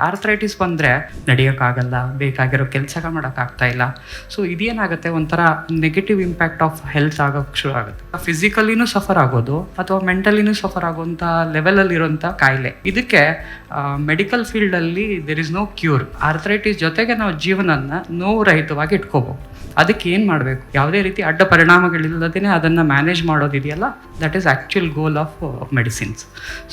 Arthritis ಬಂದರೆ ನಡೆಯೋಕ್ಕಾಗಲ್ಲ, ಬೇಕಾಗಿರೋ ಕೆಲಸ ಮಾಡೋಕ್ಕಾಗ್ತಾ ಇಲ್ಲ. ಸೊ ಇದೇನಾಗುತ್ತೆ, ಒಂಥರ ನೆಗೆಟಿವ್ ಇಂಪ್ಯಾಕ್ಟ್ ಆಫ್ ಹೆಲ್ತ್ ಆಗೋಕ್ಕೆ ಶುರು ಆಗುತ್ತೆ. ಫಿಸಿಕಲಿನೂ ಸಫರ್ ಆಗೋದು ಅಥವಾ ಮೆಂಟಲಿನೂ ಸಫರ್ ಆಗೋಂಥ ಲೆವೆಲಲ್ಲಿರೋಂಥ ಕಾಯಿಲೆ. ಇದಕ್ಕೆ ಮೆಡಿಕಲ್ ಫೀಲ್ಡಲ್ಲಿ there is no cure. Arthritis ಜೊತೆಗೆ ನಾವು ಜೀವನನ ನೋವು ರಹಿತವಾಗಿ ಇಟ್ಕೋಬೋದು. ಅದಕ್ಕೆ ಏನು ಮಾಡಬೇಕು, ಯಾವುದೇ ರೀತಿ ಅಡ್ಡ ಪರಿಣಾಮಗಳಿಲ್ಲದೇ ಅದನ್ನು ಮ್ಯಾನೇಜ್ ಮಾಡೋದಿದೆಯಲ್ಲ, that is actual goal of medicines.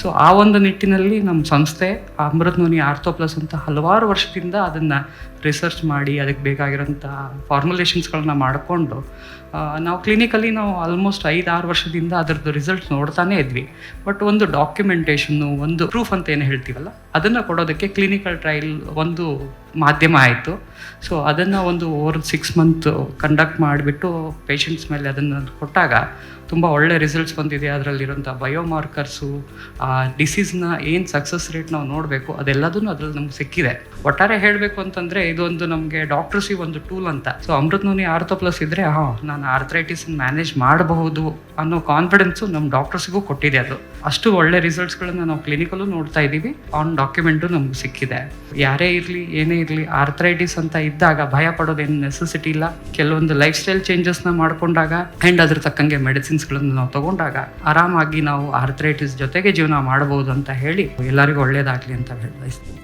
So ಆ ಒಂದು ನಿಟ್ಟಿನಲ್ಲಿ ನಮ್ಮ ಸಂಸ್ಥೆ ಅಮೃತನೋನಿ ಆರ್ಥೋಪ್ಲಸ್ ಅಂತ ಹಲವಾರು ವರ್ಷದಿಂದ ಅದನ್ನು ರಿಸರ್ಚ್ ಮಾಡಿ ಅದಕ್ಕೆ ಬೇಕಾಗಿರೋಂಥ ಫಾರ್ಮುಲೇಷನ್ಸ್ಗಳನ್ನ ಮಾಡಿಕೊಂಡು ನಾವು ಕ್ಲಿನಿಕಲಿ ನಾವು ಆಲ್ಮೋಸ್ಟ್ 5-6 ವರ್ಷದಿಂದ ಅದರದ್ದು ರಿಸಲ್ಟ್ಸ್ ನೋಡ್ತಾನೇ ಇದ್ವಿ. ಬಟ್ ಒಂದು ಡಾಕ್ಯುಮೆಂಟೇಷನ್ನು, ಒಂದು ಪ್ರೂಫ್ ಅಂತ ಏನು ಹೇಳ್ತೀವಲ್ಲ, ಅದನ್ನು ಕೊಡೋದಕ್ಕೆ ಕ್ಲಿನಿಕಲ್ ಟ್ರಯಲ್ ಒಂದು ಮಾಧ್ಯಮ ಆಯಿತು. ಸೊ ಅದನ್ನು ಒಂದು ಓವರ್ 6 ಮಂತ್ ಕಂಡಕ್ಟ್ ಮಾಡಿಬಿಟ್ಟು ಪೇಷಂಟ್ಸ್ ಮೇಲೆ ಅದನ್ನು ಕೊಟ್ಟಾಗ ತುಂಬ ಒಳ್ಳೆ ರಿಸಲ್ಟ್ಸ್ ಬಂದಿದೆ. ಅದರಲ್ಲಿರೋಂಥ ಬಯೋಮಾರ್ಕರ್ಸು, ಆ ಡಿಸೀಸ್ನ ಏನು ಸಕ್ಸಸ್ ರೇಟ್ ನಾವು ನೋಡಬೇಕು ಅದೆಲ್ಲದೂ ಅದರಲ್ಲಿ ನಮ್ಗೆ ಸಿಕ್ಕಿದೆ. ಒಟ್ಟಾರೆ ಹೇಳಬೇಕು ಅಂತಂದರೆ ಇದೊಂದು ನಮಗೆ ಡಾಕ್ಟರ್ಸಿಗೆ ಒಂದು ಟೂಲ್ ಅಂತ. ಸೊ ಅಮೃತನೋನಿ ಆರ್ಥೋಪ್ಲಸ್ ಇದ್ದರೆ ನಾನು ಆರ್ಥ್ರೈಟಿಸ್ನ ಮ್ಯಾನೇಜ್ ಮಾಡಬಹುದು ಅನ್ನೋ ಕಾನ್ಫಿಡೆನ್ಸು ನಮ್ಮ ಡಾಕ್ಟರ್ಸಿಗೂ ಕೊಟ್ಟಿದೆ. ಅದು ಅಷ್ಟು ಒಳ್ಳೆ ರಿಸಲ್ಟ್ಸ್ಗಳನ್ನು ನಾವು ಕ್ಲಿನಿಕಲ್ಲೂ ನೋಡ್ತಾ ಇದ್ದೀವಿ, ಆನ್ ಡಾಕ್ಯುಮೆಂಟು ನಮ್ಗೆ ಸಿಕ್ಕಿದೆ. ಯಾರೇ ಇರಲಿ ಏನೇ ಇರಲಿ, ಆರ್ಥ್ರೈಟಿಸ್ ಅಂತ ಇದ್ದಾಗ ಭಯ ಪಡೋದೇನು ನೆಸೆಸಿಟಿ ಇಲ್ಲ. ಕೆಲವೊಂದು ಲೈಫ್ ಸ್ಟೈಲ್ ಚೇಂಜಸ್ನ ಮಾಡ್ಕೊಂಡಾಗ ಆ್ಯಂಡ್ ಅದ್ರ ತಕ್ಕಂಗೆ ಮೆಡಿಸಿನ್ಸ್ಗಳನ್ನು ನಾವು ತಗೊಂಡಾಗ ಆರಾಮಾಗಿ ನಾವು ಆರ್ಥ್ರೈಟಿಸ್ ಜೊತೆಗೆ ಜೀವನ ಮಾಡಬಹುದು ಅಂತ ಹೇಳಿ ಎಲ್ಲರಿಗೂ ಒಳ್ಳೇದಾಗಲಿ ಅಂತ ಹೇಳಿ ಬಯಸ್ತೀನಿ.